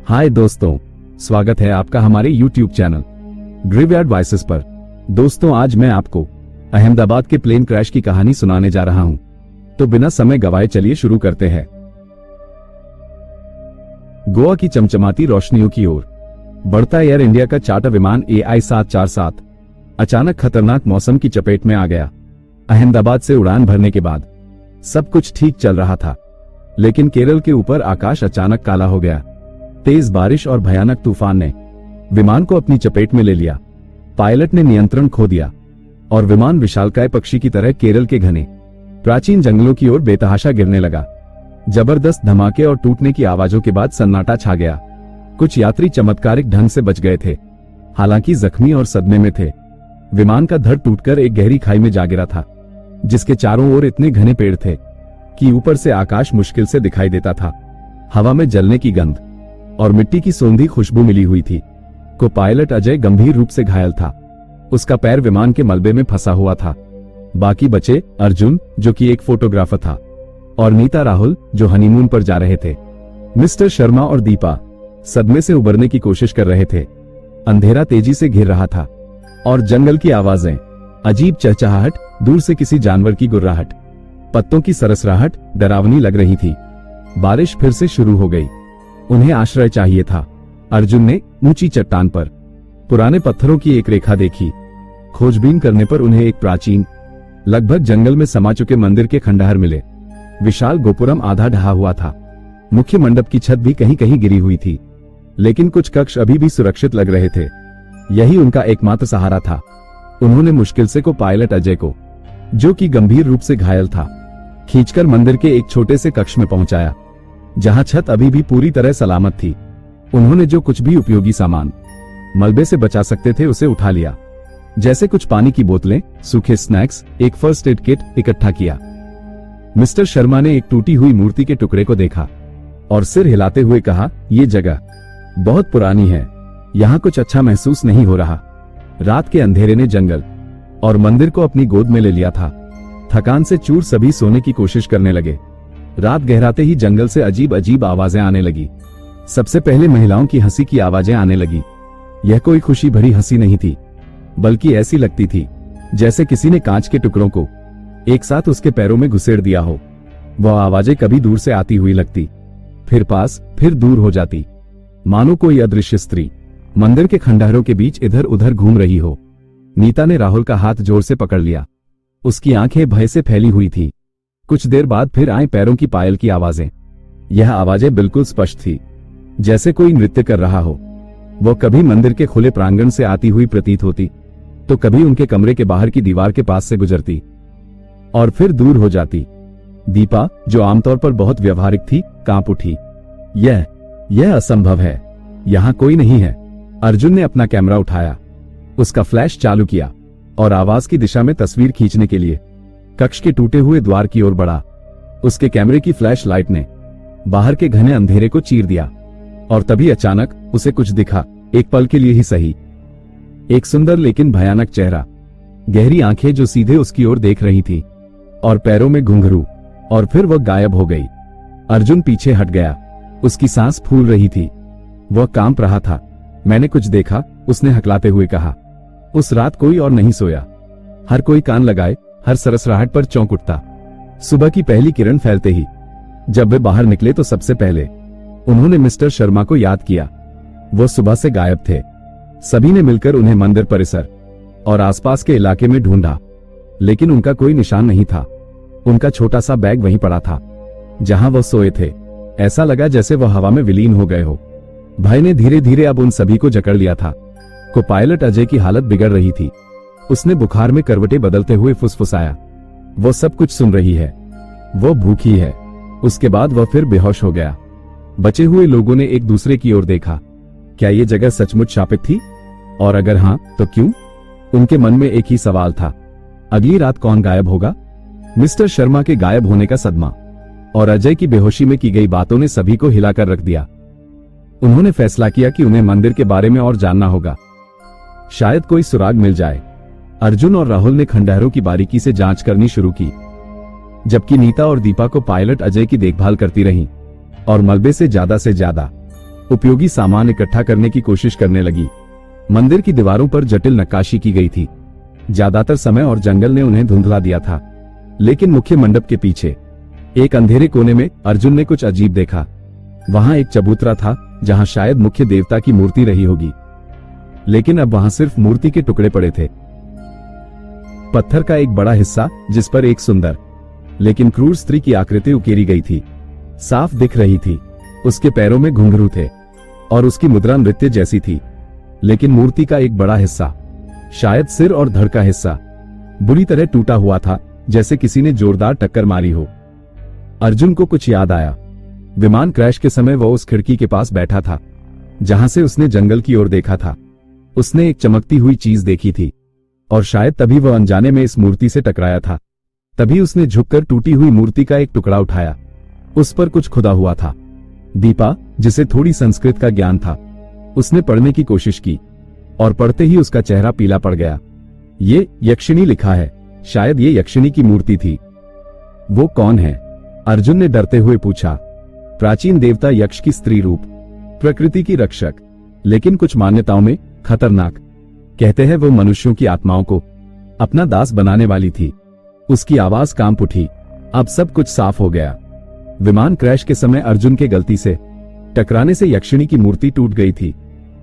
हाय दोस्तों, स्वागत है आपका हमारे YouTube चैनल ग्रेवयार्ड वॉइसेस पर। दोस्तों, आज मैं आपको अहमदाबाद के प्लेन क्रैश की कहानी सुनाने जा रहा हूं। तो बिना समय गवाए चलिए शुरू करते हैं। गोवा की चमचमाती रोशनियों की ओर बढ़ता एयर इंडिया का चार्टर विमान AI 747 अचानक खतरनाक मौसम की चपेट में आ गया। अहमदाबाद से उड़ान भरने के बाद सब कुछ ठीक चल रहा था, लेकिन केरल के ऊपर आकाश अचानक काला हो गया। तेज बारिश और भयानक तूफान ने विमान को अपनी चपेट में ले लिया। पायलट ने नियंत्रण खो दिया और विमान विशालकाय पक्षी की तरह केरल के घने प्राचीन जंगलों की ओर बेतहाशा गिरने लगा। जबरदस्त धमाके और टूटने की आवाजों के बाद सन्नाटा छा गया। कुछ यात्री चमत्कारिक ढंग से बच गए थे, हालांकि जख्मी और सदमे में थे। विमान का धड़ टूटकर एक गहरी खाई में जा गिरा था, जिसके चारों ओर इतने घने पेड़ थे कि ऊपर से आकाश मुश्किल से दिखाई देता था। हवा में जलने की गंध और मिट्टी की सौंधी खुशबू मिली हुई थी। को पायलट अजय गंभीर रूप से घायल था। उसका पैर विमान के मलबे में फंसा हुआ था। बाकी बचे अर्जुन, जो कि एक फोटोग्राफर था, और नीता राहुल, जो हनीमून पर जा रहे थे। मिस्टर शर्मा और दीपा सदमे से उबरने की कोशिश कर रहे थे। अंधेरा तेजी से घिर रहा था और जंगल की आवाजें, अजीब चहचहाहट, दूर से किसी जानवर की गुर्राहट, पत्तों की सरसराहट डरावनी लग रही थी। बारिश फिर से शुरू हो गई। उन्हें आश्रय चाहिए था। अर्जुन ने ऊंची चट्टान पर पुराने पत्थरों की एक रेखा देखी। खोजबीन करने पर उन्हें एक प्राचीन, लगभग जंगल में समा चुके मंदिर के खंडहर मिले। विशाल गोपुरम आधा ढहा हुआ था। मुख्य मंडप की छत भी कहीं कहीं गिरी हुई थी, लेकिन कुछ कक्ष अभी भी सुरक्षित लग रहे थे। यही उनका एकमात्र सहारा था। उन्होंने मुश्किल से को पायलट अजय को, जो कि गंभीर रूप से घायल था, खींचकर मंदिर के एक छोटे से कक्ष में पहुंचाया, जहां छत अभी भी पूरी तरह सलामत थी। उन्होंने जो कुछ भी उपयोगी सामान मलबे से बचा सकते थे उसे उठा लिया, जैसे कुछ पानी की बोतलें, सूखे स्नैक्स, एक फर्स्ट एड किट इकट्ठा किया। मिस्टर शर्मा ने एक टूटी हुई मूर्ति के टुकड़े को देखा और सिर हिलाते हुए कहा, ये जगह बहुत पुरानी है, यहाँ कुछ अच्छा महसूस नहीं हो रहा। रात के अंधेरे ने जंगल और मंदिर को अपनी गोद में ले लिया था। थकान से चूर सभी सोने की कोशिश करने लगे। रात गहराते ही जंगल से अजीब अजीब आवाजें आने लगी। सबसे पहले महिलाओं की हंसी की आवाजें आने लगी। यह कोई खुशी भरी हंसी नहीं थी, बल्कि ऐसी लगती थी जैसे किसी ने कांच के टुकड़ों को एक साथ उसके पैरों में घुसेड़ दिया हो। वह आवाजें कभी दूर से आती हुई लगती, फिर पास, फिर दूर हो जाती, मानो कोई अदृश्य स्त्री मंदिर के खंडहरों के बीच इधर उधर घूम रही हो। नीता ने राहुल का हाथ जोर से पकड़ लिया। उसकी आंखें भय से फैली हुई थी। कुछ देर बाद फिर आई पैरों की पायल की आवाजें। यह आवाजें बिल्कुल स्पष्ट थी, जैसे कोई नृत्य कर रहा हो। वो कभी मंदिर के खुले प्रांगण से आती हुई प्रतीत होती, तो कभी उनके कमरे के बाहर की दीवार के पास से गुजरती और फिर दूर हो जाती। दीपा, जो आमतौर पर बहुत व्यवहारिक थी, कांप उठी। यह असंभव है, यहाँ कोई नहीं है। अर्जुन ने अपना कैमरा उठाया, उसका फ्लैश चालू किया और आवाज की दिशा में तस्वीर खींचने के लिए कक्ष के टूटे हुए द्वार की ओर बढ़ा। उसके कैमरे की फ्लैश लाइट ने बाहर के घने अंधेरे को चीर दिया और तभी अचानक उसे कुछ दिखा, एक पल के लिए ही सही। एक सुंदर लेकिन भयानक चेहरा, गहरी आंखें जो सीधे उसकी ओर देख रही थी, और पैरों में घुंघरू, और फिर वह गायब हो गई। अर्जुन पीछे हट गया। उसकी सांस फूल रही थी, वह कांप रहा था। मैंने कुछ देखा, उसने हकलाते हुए कहा। उस रात कोई और नहीं सोया। हर कोई कान लगाए, हर सरसराहट पर चौंक उठता। सुबह की पहली किरण फैलते ही जब वे बाहर निकले तो सबसे पहले उन्होंने मिस्टर शर्मा को याद किया। वो सुबह से गायब थे। सभी ने मिलकर उन्हें मंदिर परिसर और आसपास के इलाके में ढूंढा, लेकिन उनका कोई निशान नहीं था। उनका छोटा सा बैग वहीं पड़ा था जहां वो सोए थे। ऐसा लगा जैसे वह हवा में विलीन हो गए हो। भय ने धीरे धीरे अब उन सभी को जकड़ लिया था। को पायलट अजय की हालत बिगड़ रही थी। उसने बुखार में करवटें बदलते हुए फुसफुसाया, वो सब कुछ सुन रही है, वो भूखी है। उसके बाद वह फिर बेहोश हो गया। बचे हुए लोगों ने एक दूसरे की ओर देखा। क्या ये जगह सचमुच शापित थी? और अगर हां, तो क्यों? उनके मन में एक ही सवाल था, अगली रात कौन गायब होगा? मिस्टर शर्मा के गायब होने का सदमा और अजय की बेहोशी में की गई बातों ने सभी को हिलाकर रख दिया। उन्होंने फैसला किया कि उन्हें मंदिर के बारे में और जानना होगा, शायद कोई सुराग मिल जाए। अर्जुन और राहुल ने खंडहरों की बारीकी से जांच करनी शुरू की, जबकि नीता और दीपा को पायलट अजय की देखभाल करती रहीं और मलबे से ज्यादा उपयोगी सामान इकट्ठा करने की कोशिश करने लगी। मंदिर की दीवारों पर जटिल नक्काशी की गई थी। ज्यादातर समय और जंगल ने उन्हें धुंधला दिया था, लेकिन मुख्य मंडप के पीछे एक अंधेरे कोने में अर्जुन ने कुछ अजीब देखा। वहां एक चबूतरा था जहां शायद मुख्य देवता की मूर्ति रही होगी, लेकिन अब वहां सिर्फ मूर्ति के टुकड़े पड़े थे। पत्थर का एक बड़ा हिस्सा जिस पर एक सुंदर लेकिन क्रूर स्त्री की आकृति उकेरी गई थी साफ दिख रही थी। उसके पैरों में घुंघरू थे और उसकी मुद्रा नृत्य जैसी थी, लेकिन मूर्ति का एक बड़ा हिस्सा, शायद सिर और धड़ का हिस्सा, बुरी तरह टूटा हुआ था, जैसे किसी ने जोरदार टक्कर मारी हो। अर्जुन को कुछ याद आया। विमान क्रैश के समय वह उस खिड़की के पास बैठा था जहां से उसने जंगल की ओर देखा था। उसने एक चमकती हुई चीज देखी थी और शायद तभी वह अनजाने में इस मूर्ति से टकराया था। तभी उसने झुककर टूटी हुई मूर्ति का एक टुकड़ा उठाया। उस पर कुछ खुदा हुआ था। दीपा, जिसे थोड़ी संस्कृत का ज्ञान था, उसने पढ़ने की कोशिश की और पढ़ते ही उसका चेहरा पीला पड़ गया। ये यक्षिणी लिखा है। शायद ये यक्षिणी की मूर्ति थी। वो कौन है? अर्जुन ने डरते हुए पूछा। प्राचीन देवता यक्ष की स्त्री रूप, प्रकृति की रक्षक, लेकिन कुछ मान्यताओं में खतरनाक। कहते हैं वो मनुष्यों की आत्माओं को अपना दास बनाने वाली थी। उसकी आवाज कांप उठी। अब सब कुछ साफ हो गया। विमान क्रैश के समय अर्जुन के गलती से टकराने से यक्षिणी की मूर्ति टूट गई थी।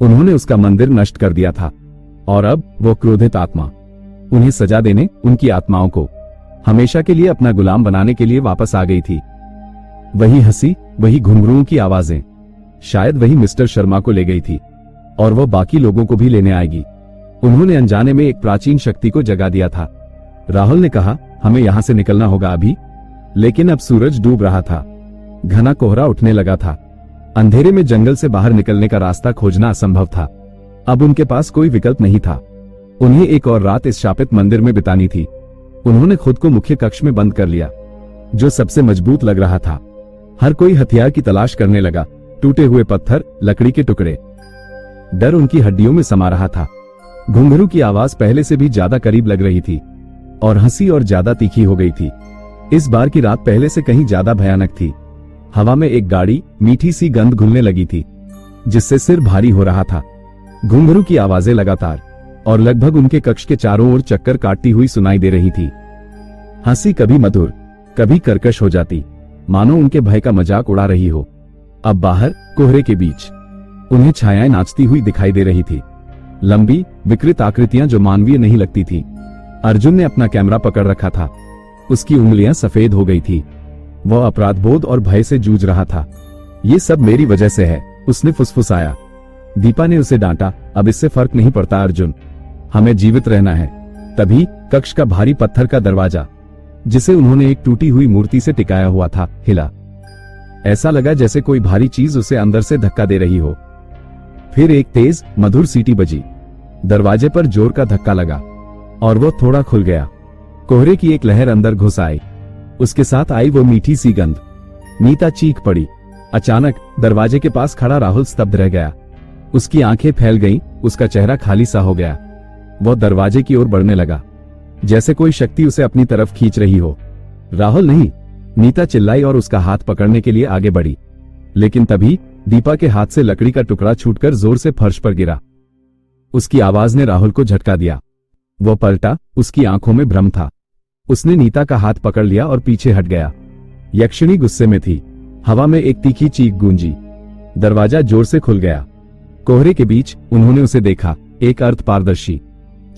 उन्होंने उसका मंदिर नष्ट कर दिया था और अब वो क्रोधित आत्मा उन्हें सजा देने, उनकी आत्माओं को हमेशा के लिए अपना गुलाम बनाने के लिए वापस आ गई थी। वही हंसी, वही घुंघरुओं की आवाजें, शायद वही मिस्टर शर्मा को ले गई थी और वह बाकी लोगों को भी लेने आएगी। उन्होंने अनजाने में एक प्राचीन शक्ति को जगा दिया था। राहुल ने कहा, हमें यहां से निकलना होगा अभी। लेकिन अब सूरज डूब रहा था। घना कोहरा उठने लगा था। अंधेरे में जंगल से बाहर निकलने का रास्ता खोजना असंभव था। अब उनके पास कोई विकल्प नहीं था। उन्हें एक और रात इस शापित मंदिर में बितानी थी। उन्होंने खुद को मुख्य कक्ष में बंद कर लिया, जो सबसे मजबूत लग रहा था। हर कोई हथियार की तलाश करने लगा। टूटे हुए पत्थर, लकड़ी के टुकड़े। डर उनकी हड्डियों में समा रहा था। घुंघरू की आवाज पहले से भी ज्यादा करीब लग रही थी और हंसी और ज्यादा तीखी हो गई थी। इस बार की रात पहले से कहीं ज्यादा भयानक थी। हवा में एक गाढ़ी, मीठी सी गंध घुलने लगी थी, जिससे सिर भारी हो रहा था। घुंघरू की आवाजें लगातार और लगभग उनके कक्ष के चारों ओर चक्कर काटती हुई सुनाई दे रही थी। हंसी कभी मधुर, कभी कर्कश हो जाती, मानो उनके भय का मजाक उड़ा रही हो। अब बाहर कोहरे के बीच उन्हें छायाएं नाचती हुई दिखाई दे रही थी, लंबी विकृत आकृतियां जो मानवीय नहीं लगती थी। अर्जुन ने अपना कैमरा पकड़ रखा था। उसकी उंगलियां सफेद हो गई थी। वह अपराधबोध और भय से जूझ रहा था। ये सब मेरी वजह से है, उसने फुसफुसाया। दीपा ने उसे डांटा, अब इससे फर्क नहीं पड़ता अर्जुन, हमें जीवित रहना है। तभी कक्ष का भारी पत्थर का दरवाजा, जिसे उन्होंने एक टूटी हुई मूर्ति से टिकाया हुआ था, हिला। ऐसा लगा जैसे कोई भारी चीज उसे अंदर से धक्का दे रही हो। फिर एक तेज मधुर सीटी बजी। दरवाजे पर जोर का धक्का लगा और वो थोड़ा खुल गया। कोहरे की एक लहर अंदर घुस आई। उसके साथ आई वो मीठी सी गंध। नीता चीख पड़ी। अचानक दरवाजे के पास खड़ा राहुल स्तब्ध रह गया। उसकी आंखें फैल गईं, उसका चेहरा खाली सा हो गया। वह दरवाजे की ओर बढ़ने लगा, जैसे कोई शक्ति उसे अपनी तरफ खींच रही हो। राहुल नहीं, नीता चिल्लाई और उसका हाथ पकड़ने के लिए आगे बढ़ी। लेकिन तभी दीपा के हाथ से लकड़ी का टुकड़ा छूटकर जोर से फर्श पर गिरा। उसकी आवाज ने राहुल को झटका दिया। वह पलटा, उसकी आंखों में भ्रम था। उसने नीता का हाथ पकड़ लिया और पीछे हट गया। यक्षिणी गुस्से में थी। हवा में एक तीखी चीख गूंजी। दरवाजा जोर से खुल गया। कोहरे के बीच उन्होंने उसे देखा, एक अर्ध पारदर्शी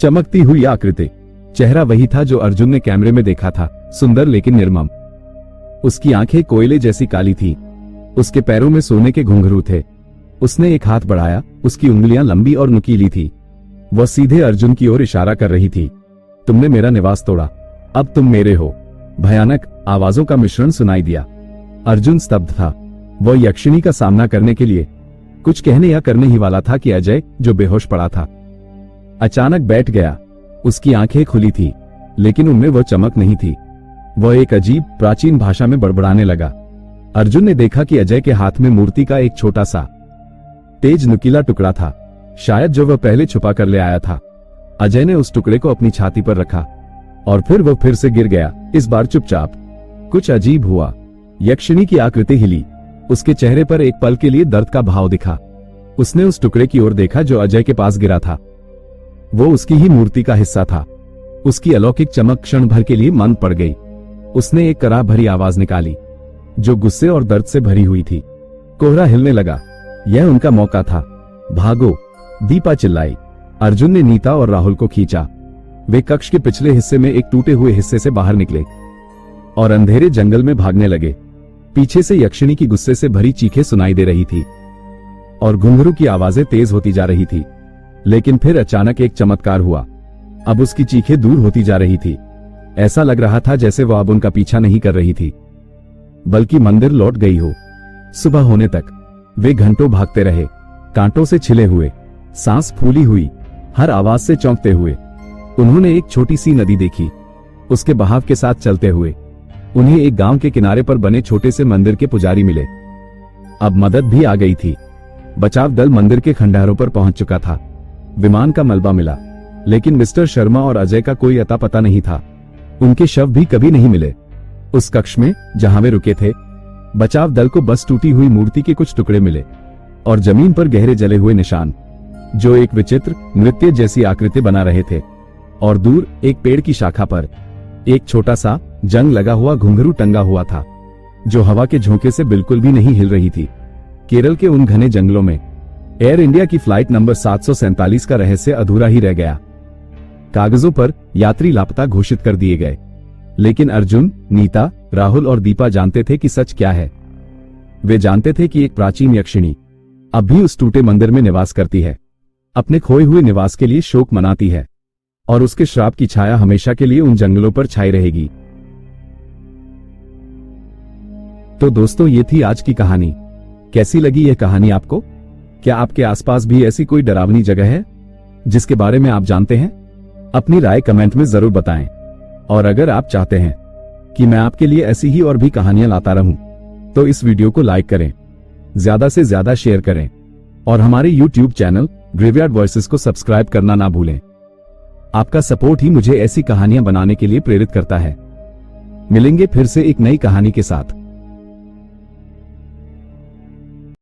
चमकती हुई आकृति। चेहरा वही था जो अर्जुन ने कैमरे में देखा था, सुंदर लेकिन निर्मम। उसकी आंखें कोयले जैसी काली थी। उसके पैरों में सोने के घुंघरू थे। उसने एक हाथ बढ़ाया, उसकी उंगलियां लंबी और नुकीली थी। वह सीधे अर्जुन की ओर इशारा कर रही थी। तुमने मेरा निवास तोड़ा, अब तुम मेरे हो। भयानक आवाजों का मिश्रण सुनाई दिया। अर्जुन स्तब्ध था। वह यक्षिणी का सामना करने के लिए कुछ कहने या करने ही वाला था कि अजय, जो बेहोश पड़ा था, अचानक बैठ गया। उसकी आंखें खुली थी, लेकिन उनमें वह चमक नहीं थी। वह एक अजीब प्राचीन भाषा में बड़बड़ाने लगा। अर्जुन ने देखा कि अजय के हाथ में मूर्ति का एक छोटा सा तेज नुकीला टुकड़ा था, शायद जो वह पहले छुपा कर ले आया था। अजय ने उस टुकड़े को अपनी छाती पर रखा और फिर वह फिर से गिर गया, इस बार चुपचाप। कुछ अजीब हुआ। यक्षिणी की आकृति हिली। उसके चेहरे पर एक पल के लिए दर्द का भाव दिखा। उसने उस टुकड़े की ओर देखा जो अजय के पास गिरा था। वो उसकी ही मूर्ति का हिस्सा था। उसकी अलौकिक चमक क्षण भर के लिए मंद पड़ गई। उसने एक कराह भरी आवाज निकाली जो गुस्से और दर्द से भरी हुई थी। कोहरा हिलने लगा। यह उनका मौका था। भागो, दीपा चिल्लाई। अर्जुन ने नीता और राहुल को खींचा। वे कक्ष के पिछले हिस्से में एक टूटे हुए हिस्से से बाहर निकले और अंधेरे जंगल में भागने लगे। पीछे से यक्षिणी की गुस्से से भरी चीखें सुनाई दे रही थी और घुंघरू की आवाजें तेज होती जा रही थी। लेकिन फिर अचानक एक चमत्कार हुआ। अब उसकी चीखें दूर होती जा रही थी। ऐसा लग रहा था जैसे वह अब उनका पीछा नहीं कर रही थी, बल्कि मंदिर लौट गई हो। सुबह होने तक वे घंटों भागते रहे, कांटों से छिले हुए, सांस फूली हुई, हर आवाज से चौंकते हुए। उन्होंने एक छोटी सी नदी देखी, उसके बहाव के साथ चलते हुए। उन्हें एक गांव के किनारे पर बने छोटे से मंदिर के पुजारी मिले। अब मदद भी आ गई थी। बचाव दल मंदिर के खंडहरों पर पहुंच चुका था। विमान का मलबा मिला, लेकिन मिस्टर शर्मा और अजय का कोई अता पता नहीं था। उनके शव भी कभी नहीं मिले। उस कक्ष में जहां वे रुके थे, बचाव दल को बस टूटी हुई मूर्ति के कुछ टुकड़े मिले और जमीन पर गहरे जले हुए निशान जो एक विचित्र नृत्य जैसी आकृति बना रहे थे। और दूर एक पेड़ की शाखा पर एक छोटा सा जंग लगा हुआ घुंघरू टंगा हुआ था जो हवा के झोंके से बिल्कुल भी नहीं हिल रही थी। केरल के उन घने जंगलों में एयर इंडिया की फ्लाइट नंबर 747 का रहस्य अधूरा ही रह गया। कागजों पर यात्री लापता घोषित कर दिए गए, लेकिन अर्जुन, नीता, राहुल और दीपा जानते थे कि सच क्या है। वे जानते थे कि एक प्राचीन यक्षिणी अब भी उस टूटे मंदिर में निवास करती है, अपने खोए हुए निवास के लिए शोक मनाती है और उसके श्राप की छाया हमेशा के लिए उन जंगलों पर छाई रहेगी। तो दोस्तों, ये थी आज की कहानी। कैसी लगी यह कहानी आपको? क्या आपके आसपास भी ऐसी कोई डरावनी जगह है जिसके बारे में आप जानते हैं? अपनी राय कमेंट में जरूर बताएं। और अगर आप चाहते हैं कि मैं आपके लिए ऐसी ही और भी कहानियां लाता रहूं, तो इस वीडियो को लाइक करें, ज्यादा से ज्यादा शेयर करें और हमारे YouTube चैनल ग्रेवयार्ड वॉइसेस को सब्सक्राइब करना ना भूलें। आपका सपोर्ट ही मुझे ऐसी कहानियां बनाने के लिए प्रेरित करता है। मिलेंगे फिर से एक नई कहानी के साथ।